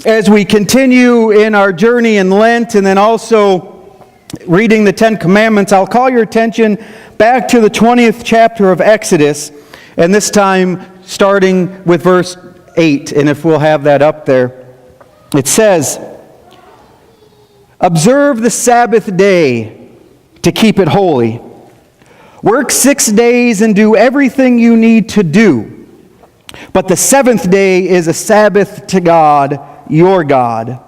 As we continue in our journey in Lent and then also reading the Ten Commandments, I'll call your attention back to the 20th chapter of Exodus, and this time starting with verse 8, and if we'll have that up there. It says, "Observe the Sabbath day to keep it holy. Work 6 days and do everything you need to do. But the seventh day is a Sabbath to God, your God.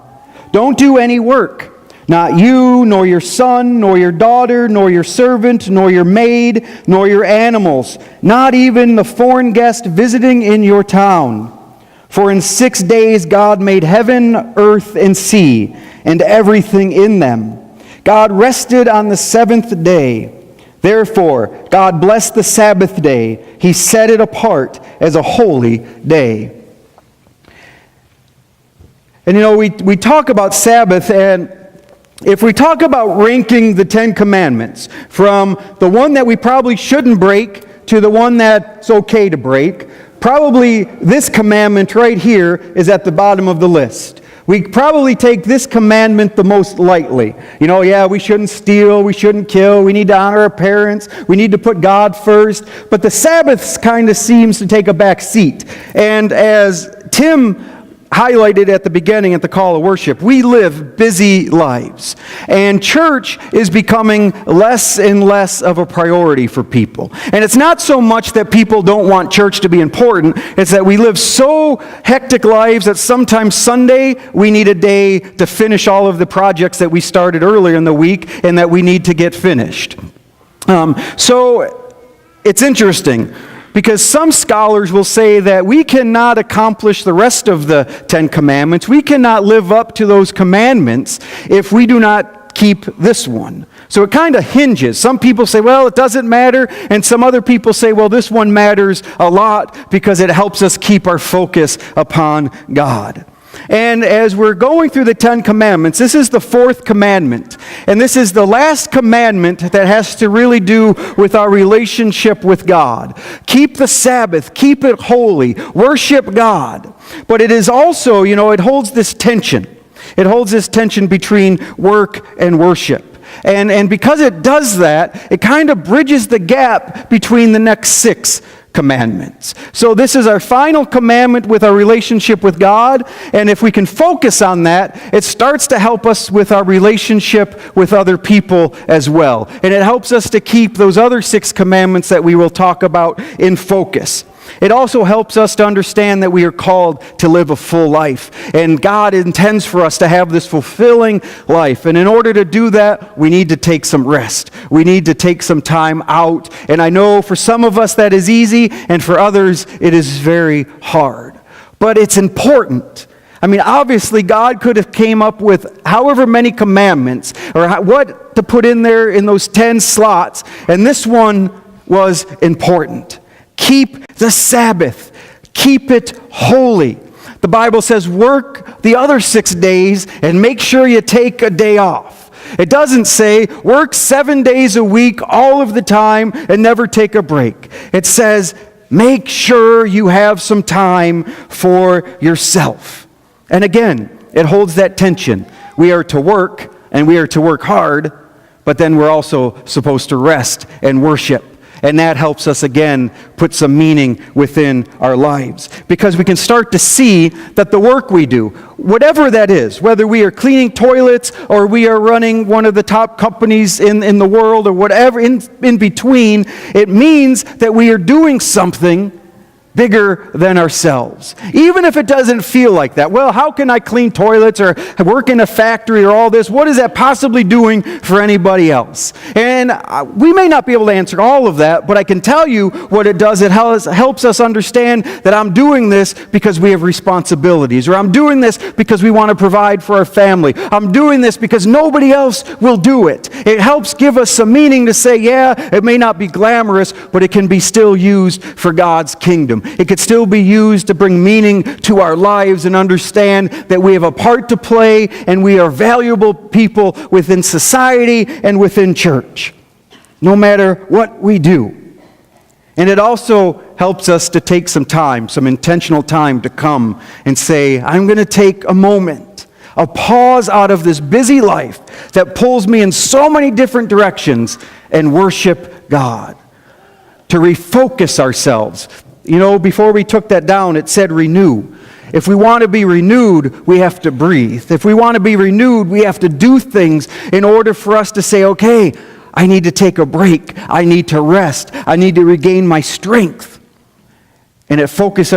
Don't do any work, not you, nor your son, nor your daughter, nor your servant, nor your maid, nor your animals, not even the foreign guest visiting in your town. For in 6 days God made heaven, earth, and sea, and everything in them. God rested on the seventh day. Therefore, God blessed the Sabbath day. He set it apart as a holy day." And we talk about Sabbath, and if we talk about ranking the Ten Commandments from the one that we probably shouldn't break to the one that's okay to break, probably this commandment right here is at the bottom of the list. We probably take this commandment the most lightly. We shouldn't steal, we shouldn't kill, we need to honor our parents, we need to put God first. But the Sabbath kind of seems to take a back seat. And as Tim highlighted at the beginning at the call of worship, we live busy lives. And church is becoming less and less of a priority for people. And it's not so much that people don't want church to be important, it's that we live so hectic lives that sometimes Sunday we need a day to finish all of the projects that we started earlier in the week and that we need to get finished. So it's interesting, because some scholars will say that we cannot accomplish the rest of the Ten Commandments. We cannot live up to those commandments if we do not keep this one. So it kind of hinges. Some people say, well, it doesn't matter. And some other people say, well, this one matters a lot because it helps us keep our focus upon God. And as we're going through the Ten Commandments, this is the fourth commandment. And this is the last commandment that has to really do with our relationship with God. Keep the Sabbath, keep it holy, worship God. But it is also, it holds this tension. It holds this tension between work and worship. And because it does that, it kind of bridges the gap between the next 6 commandments. So this is our final commandment with our relationship with God, and if we can focus on that, it starts to help us with our relationship with other people as well. And it helps us to keep those other 6 commandments that we will talk about in focus. It also helps us to understand that we are called to live a full life. And God intends for us to have this fulfilling life. And in order to do that, we need to take some rest. We need to take some time out. And I know for some of us that is easy, and for others it is very hard. But it's important. Obviously God could have came up with however many commandments or what to put in there in those 10 slots. And this one was important. Keep the Sabbath. Keep it holy. The Bible says work the other 6 days and make sure you take a day off. It doesn't say work 7 days a week all of the time and never take a break. It says make sure you have some time for yourself. And again, it holds that tension. We are to work and we are to work hard, but then we're also supposed to rest and worship. And that helps us, again, put some meaning within our lives. Because we can start to see that the work we do, whatever that is, whether we are cleaning toilets or we are running one of the top companies in the world or whatever in between, it means that we are doing something bigger than ourselves. Even if it doesn't feel like that. Well, how can I clean toilets or work in a factory or all this? What is that possibly doing for anybody else? And we may not be able to answer all of that, but I can tell you what it does. It helps us understand that I'm doing this because we have responsibilities, or I'm doing this because we want to provide for our family. I'm doing this because nobody else will do it. It helps give us some meaning to say, yeah, it may not be glamorous, but it can be still used for God's kingdom. It could still be used to bring meaning to our lives and understand that we have a part to play and we are valuable people within society and within church, no matter what we do. And it also helps us to take some time, some intentional time to come and say, I'm going to take a moment, a pause out of this busy life that pulls me in so many different directions and worship God. To refocus ourselves. Before we took that down, it said renew. If we want to be renewed, we have to breathe. If we want to be renewed, we have to do things in order for us to say, okay, I need to take a break. I need to rest. I need to regain my strength. And it focuses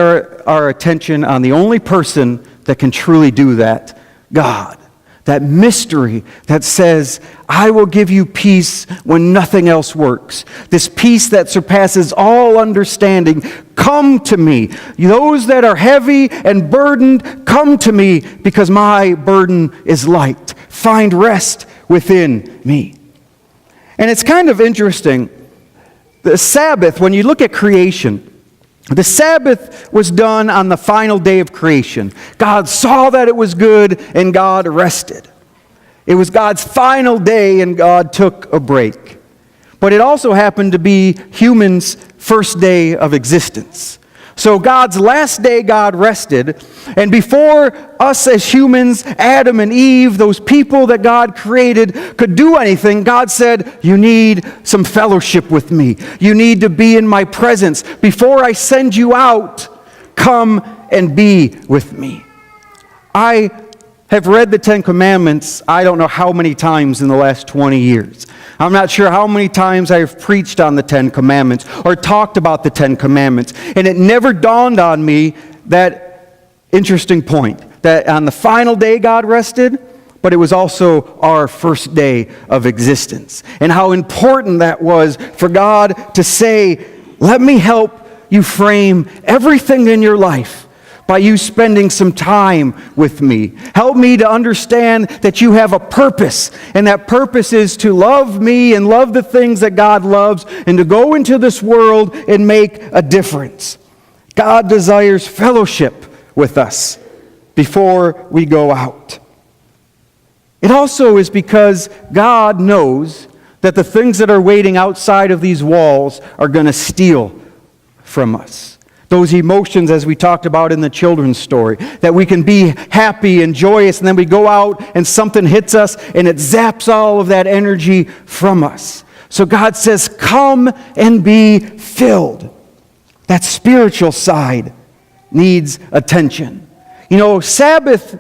our attention on the only person that can truly do that, God. That mystery that says, I will give you peace when nothing else works. This peace that surpasses all understanding. Come to me. Those that are heavy and burdened, come to me because my burden is light. Find rest within me. And it's kind of interesting. The Sabbath, when you look at creation, the Sabbath was done on the final day of creation. God saw that it was good, and God rested. It was God's final day, and God took a break. But it also happened to be humans' first day of existence. So God's last day, God rested. And before us as humans, Adam and Eve, those people that God created, could do anything, God said, you need some fellowship with me. You need to be in my presence. Before I send you out, come and be with me. I have read the Ten Commandments, I don't know how many times in the last 20 years. I'm not sure how many times I have preached on the Ten Commandments or talked about the Ten Commandments. And it never dawned on me that interesting point, that on the final day God rested, but it was also our first day of existence. And how important that was for God to say, let me help you frame everything in your life by you spending some time with me. Help me to understand that you have a purpose, and that purpose is to love me and love the things that God loves, and to go into this world and make a difference. God desires fellowship with us before we go out. It also is because God knows that the things that are waiting outside of these walls are going to steal from us. Those emotions, as we talked about in the children's story, that we can be happy and joyous, and then we go out and something hits us and it zaps all of that energy from us. So God says, come and be filled. That spiritual side needs attention. Sabbath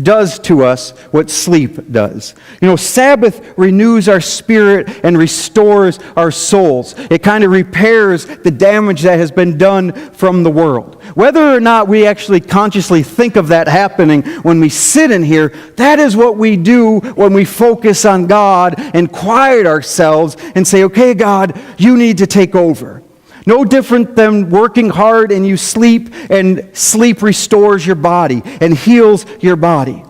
does to us what sleep does. Sabbath renews our spirit and restores our souls. It kind of repairs the damage that has been done from the world. Whether or not we actually consciously think of that happening when we sit in here, that is what we do when we focus on God and quiet ourselves and say, okay, God, you need to take over. No different than working hard and you sleep, and sleep restores your body and heals your body.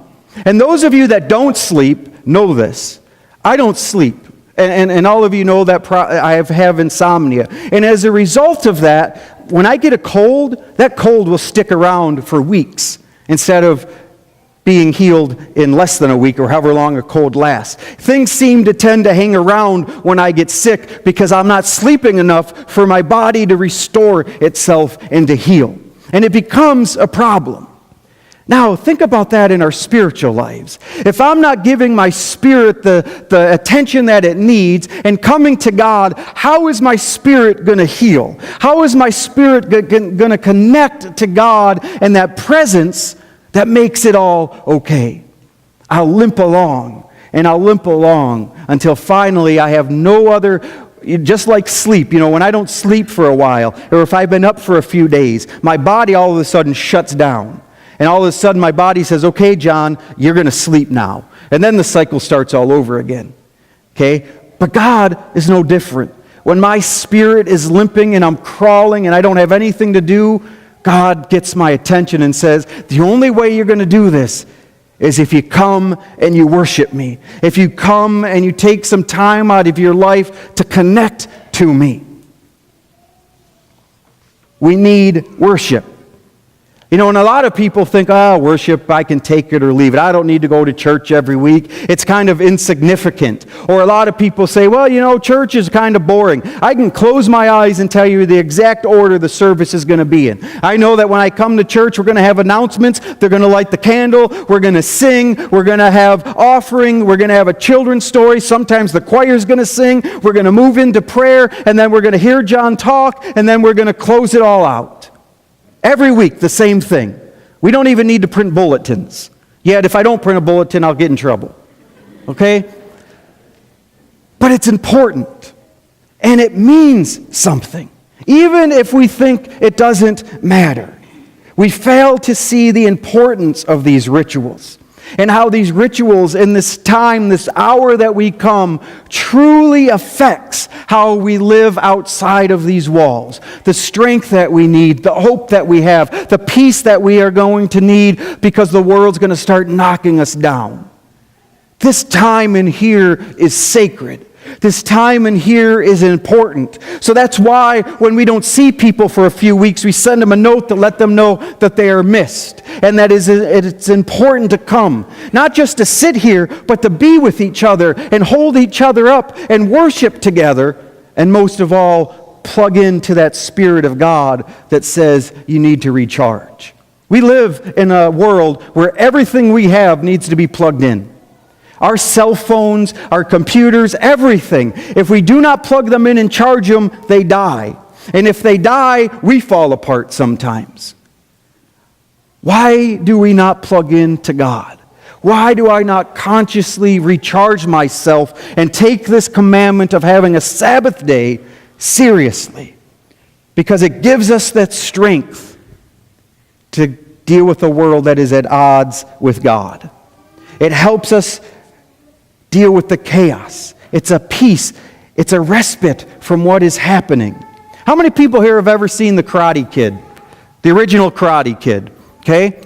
And those of you that don't sleep know this. I don't sleep. And all of you know that I have insomnia. And as a result of that, when I get a cold, that cold will stick around for weeks instead of being healed in less than a week or however long a cold lasts. Things seem to tend to hang around when I get sick because I'm not sleeping enough for my body to restore itself and to heal. And it becomes a problem. Now, think about that in our spiritual lives. If I'm not giving my spirit the attention that it needs and coming to God, how is my spirit going to heal? How is my spirit going to connect to God and that presence that makes it all okay? I'll limp along, and I'll limp along until finally I have no other, just like sleep. When I don't sleep for a while, or if I've been up for a few days, my body all of a sudden shuts down. And all of a sudden my body says, okay, John, you're going to sleep now. And then the cycle starts all over again. Okay? But God is no different. When my spirit is limping and I'm crawling and I don't have anything to do, God gets my attention and says, the only way you're going to do this is if you come and you worship me. If you come and you take some time out of your life to connect to me. We need worship. You know, and a lot of people think, worship, I can take it or leave it. I don't need to go to church every week. It's kind of insignificant. Or a lot of people say, well, you know, church is kind of boring. I can close my eyes and tell you the exact order the service is going to be in. I know that when I come to church, we're going to have announcements. They're going to light the candle. We're going to sing. We're going to have offering. We're going to have a children's story. Sometimes the choir's going to sing. We're going to move into prayer. And then we're going to hear John talk. And then we're going to close it all out. Every week, the same thing. We don't even need to print bulletins. Yet, if I don't print a bulletin, I'll get in trouble. Okay? But it's important. And it means something. Even if we think it doesn't matter. We fail to see the importance of these rituals. And how these rituals in this time, this hour that we come, truly affects how we live outside of these walls. The strength that we need, the hope that we have, the peace that we are going to need because the world's going to start knocking us down. This time in here is sacred. This time in here is important. So that's why when we don't see people for a few weeks, we send them a note to let them know that they are missed. And that it's important to come. Not just to sit here, but to be with each other and hold each other up and worship together. And most of all, plug into that Spirit of God that says you need to recharge. We live in a world where everything we have needs to be plugged in. Our cell phones, our computers, everything. If we do not plug them in and charge them, they die. And if they die, we fall apart sometimes. Why do we not plug in to God? Why do I not consciously recharge myself and take this commandment of having a Sabbath day seriously? Because it gives us that strength to deal with a world that is at odds with God. It helps us deal with the chaos. It's a peace. It's a respite from what is happening. How many people here have ever seen The Karate Kid? The original Karate Kid. Okay?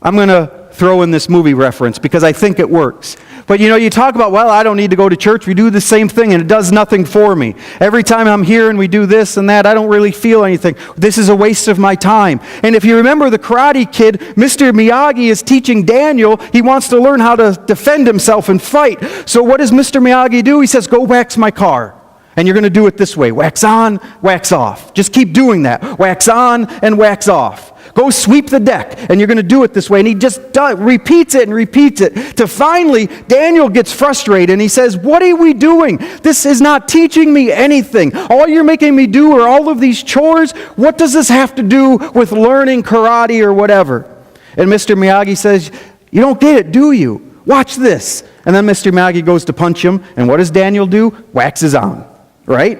I'm going to throw in this movie reference because I think it works. But you know, you talk about, well, I don't need to go to church. We do the same thing and it does nothing for me. Every time I'm here and we do this and that, I don't really feel anything. This is a waste of my time. And if you remember The Karate Kid, Mr. Miyagi is teaching Daniel. He wants to learn how to defend himself and fight. So what does Mr. Miyagi do? He says, go wax my car. And you're going to do it this way. Wax on, wax off. Just keep doing that. Wax on and wax off. Go sweep the deck, and you're going to do it this way. And he just repeats it and repeats it. To finally, Daniel gets frustrated, and he says, what are we doing? This is not teaching me anything. All you're making me do are all of these chores. What does this have to do with learning karate or whatever? And Mr. Miyagi says, you don't get it, do you? Watch this. And then Mr. Miyagi goes to punch him, and what does Daniel do? Waxes on, right?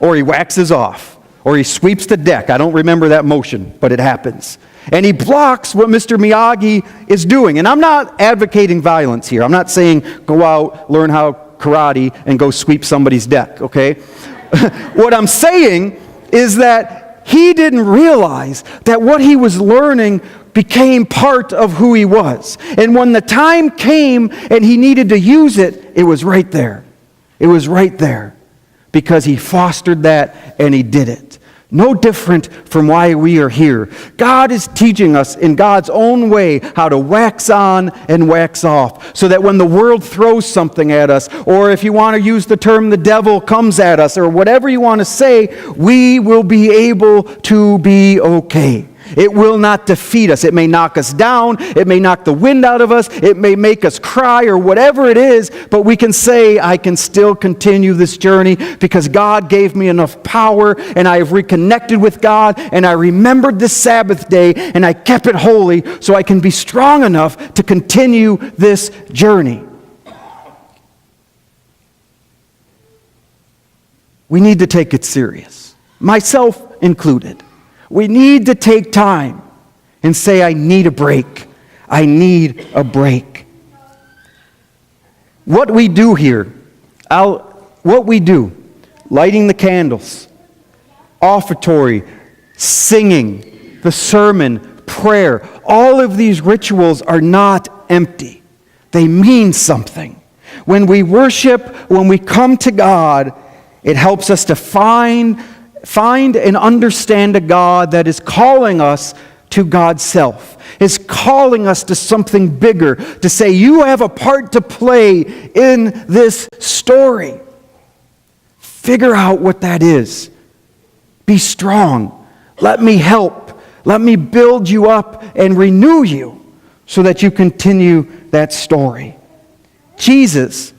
Or he waxes off. Or he sweeps the deck. I don't remember that motion, but it happens. And he blocks what Mr. Miyagi is doing. And I'm not advocating violence here. I'm not saying go out, learn how karate, and go sweep somebody's deck, okay? What I'm saying is that he didn't realize that what he was learning became part of who he was. And when the time came and he needed to use it, it was right there. It was right there. Because he fostered that and he did it. No different from why we are here. God is teaching us in God's own way how to wax on and wax off. So that when the world throws something at us, or if you want to use the term the devil comes at us, or whatever you want to say, we will be able to be okay. It will not defeat us. It may knock us down. It may knock the wind out of us. It may make us cry or whatever it is, but we can say, I can still continue this journey because God gave me enough power and I have reconnected with God and I remembered this Sabbath day and I kept it holy so I can be strong enough to continue this journey. We need to take it serious, myself included. We need to take time and say, I need a break. I need a break. What we do here, lighting the candles, offertory, singing, the sermon, prayer, all of these rituals are not empty. They mean something. When we worship, when we come to God, it helps us to find and understand a God that is calling us to God's self, is calling us to something bigger, to say, you have a part to play in this story. Figure out what that is. Be strong. Let me help. Let me build you up and renew you so that you continue that story. Jesus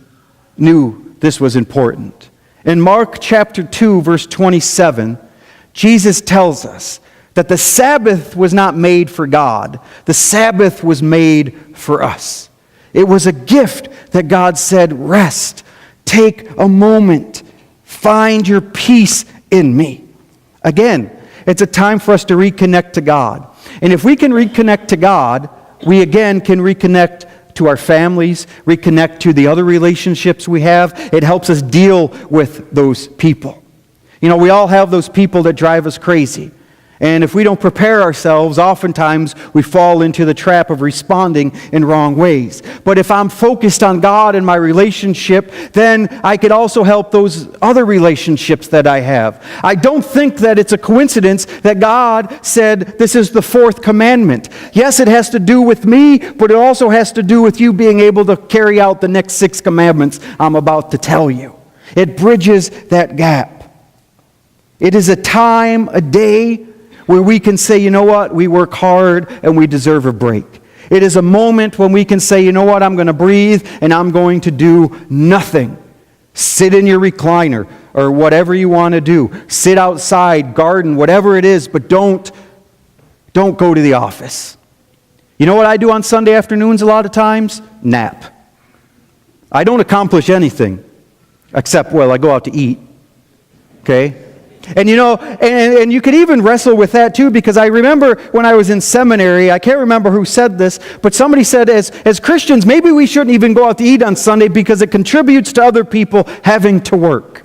knew this was important. In Mark chapter 2, verse 27, Jesus tells us that the Sabbath was not made for God. The Sabbath was made for us. It was a gift that God said, rest, take a moment, find your peace in me. Again, it's a time for us to reconnect to God. And if we can reconnect to God, we again can reconnect to our families, reconnect to the other relationships we have. It helps us deal with those people. You know, we all have those people that drive us crazy. And if we don't prepare ourselves, oftentimes we fall into the trap of responding in wrong ways. But if I'm focused on God and my relationship, then I could also help those other relationships that I have. I don't think that it's a coincidence that God said this is the fourth commandment. Yes, it has to do with me, but it also has to do with you being able to carry out the next 6 commandments I'm about to tell you. It bridges that gap. It is a time, a day, where we can say, you know what, we work hard and we deserve a break. It is a moment when we can say, you know what, I'm going to breathe and I'm going to do nothing. Sit in your recliner or whatever you want to do. Sit outside, garden, whatever it is, but don't go to the office. You know what I do on Sunday afternoons a lot of times? Nap. I don't accomplish anything except, well, I go out to eat. Okay? And you know, and you could even wrestle with that too, because I remember when I was in seminary, I can't remember who said this, but somebody said as Christians, maybe we shouldn't even go out to eat on Sunday because it contributes to other people having to work.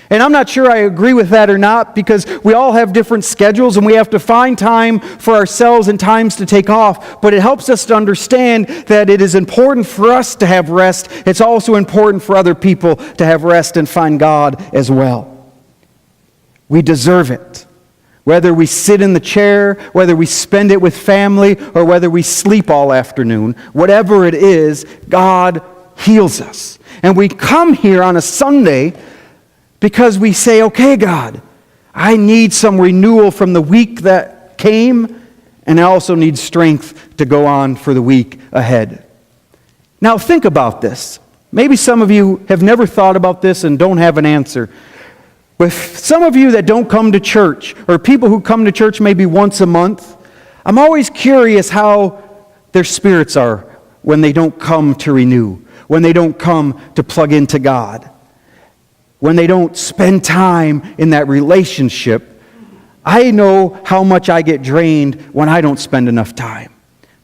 And I'm not sure I agree with that or not, because we all have different schedules and we have to find time for ourselves and times to take off. But it helps us to understand that it is important for us to have rest. It's also important for other people to have rest and find God as well. We deserve it. Whether we sit in the chair, whether we spend it with family, or whether we sleep all afternoon, whatever it is, God heals us. And we come here on a Sunday because we say, okay, God, I need some renewal from the week that came, and I also need strength to go on for the week ahead. Now think about this. Maybe some of you have never thought about this and don't have an answer. With some of you that don't come to church, or people who come to church maybe once a month, I'm always curious how their spirits are when they don't come to renew, when they don't come to plug into God, when they don't spend time in that relationship. I know how much I get drained when I don't spend enough time.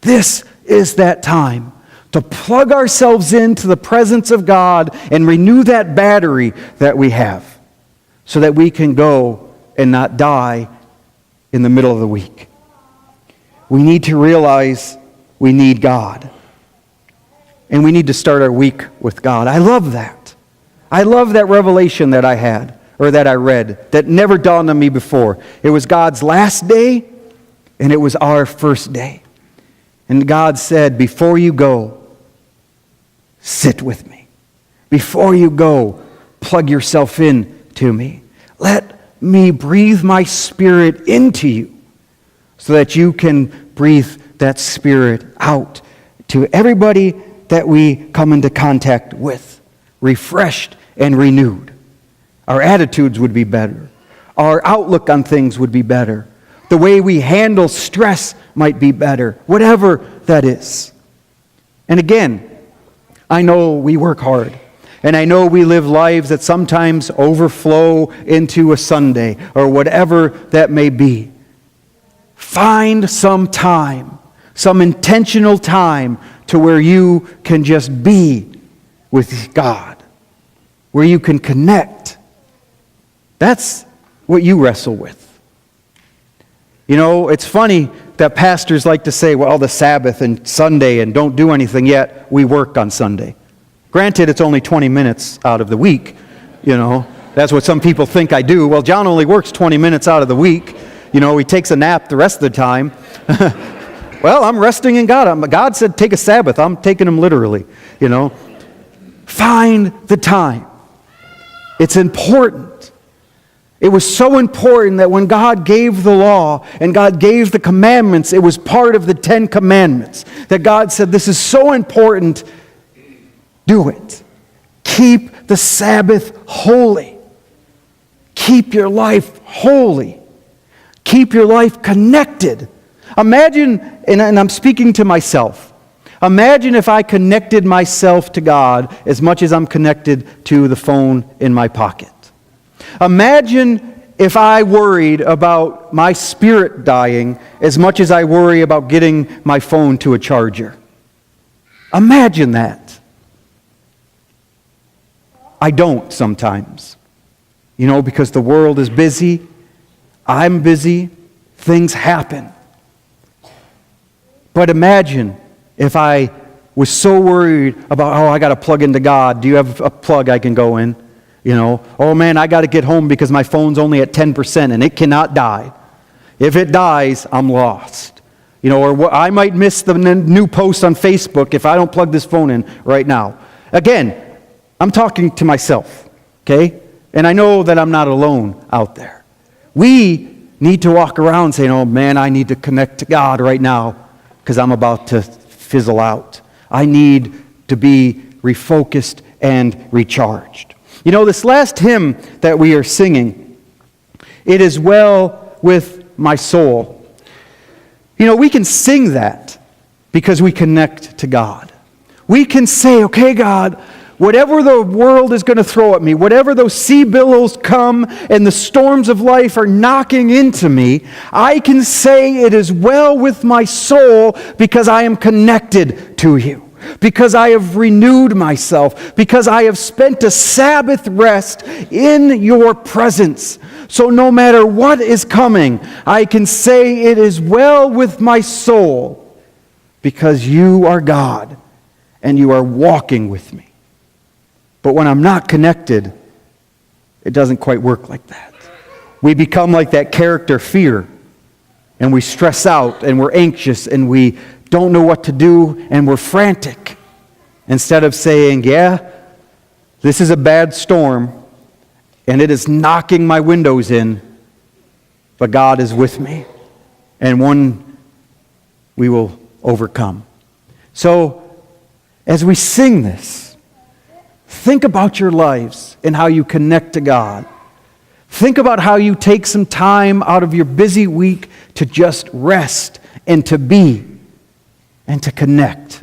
This is that time to plug ourselves into the presence of God and renew that battery that we have, so that we can go and not die in the middle of the week. We need to realize we need God. And we need to start our week with God. I love that. I love that revelation that I had, or that I read, that never dawned on me before. It was God's last day, and it was our first day. And God said, before you go, sit with me. Before you go, plug yourself in to me. Let me breathe my Spirit into you so that you can breathe that Spirit out to everybody that we come into contact with, refreshed and renewed. Our attitudes would be better. Our outlook on things would be better. The way we handle stress might be better, whatever that is. And again, I know we work hard. And I know we live lives that sometimes overflow into a Sunday or whatever that may be. Find some time, some intentional time to where you can just be with God, where you can connect. That's what you wrestle with. You know, it's funny that pastors like to say, well, the Sabbath and Sunday and don't do anything, yet we work on Sunday. Granted, it's only 20 minutes out of the week, you know. That's what some people think I do. Well, John only works 20 minutes out of the week, He takes a nap the rest of the time. Well, I'm resting in God. God said take a Sabbath. I'm taking him literally, Find the time. It's important. It was so important that when God gave the law and God gave the commandments, it was part of the 10 Commandments. That God said, this is so important, do it. Keep the Sabbath holy. Keep your life holy. Keep your life connected. Imagine, and I'm speaking to myself, imagine if I connected myself to God as much as I'm connected to the phone in my pocket. Imagine if I worried about my spirit dying as much as I worry about getting my phone to a charger. Imagine that. I don't sometimes. Because the world is busy, I'm busy, things happen. But imagine if I was so worried about, I got to plug into God. Do you have a plug I can go in? Oh man, I got to get home because my phone's only at 10% and it cannot die. If it dies, I'm lost. Or I might miss the new post on Facebook if I don't plug this phone in right now. Again, I'm talking to myself, okay? And I know that I'm not alone out there. We need to walk around saying, oh man, I need to connect to God right now because I'm about to fizzle out. I need to be refocused and recharged. This last hymn that we are singing, It Is Well With My Soul. We can sing that because we connect to God. We can say, okay, God, whatever the world is going to throw at me, whatever those sea billows come and the storms of life are knocking into me, I can say it is well with my soul because I am connected to you. Because I have renewed myself, because I have spent a Sabbath rest in your presence. So no matter what is coming, I can say it is well with my soul because you are God and you are walking with me. But when I'm not connected, it doesn't quite work like that. We become like that character Fear, and we stress out and we're anxious and we don't know what to do, and we're frantic. Instead of saying, yeah, this is a bad storm, and it is knocking my windows in, but God is with me, and one we will overcome. So, as we sing this, think about your lives and how you connect to God. Think about how you take some time out of your busy week to just rest and to be and to connect.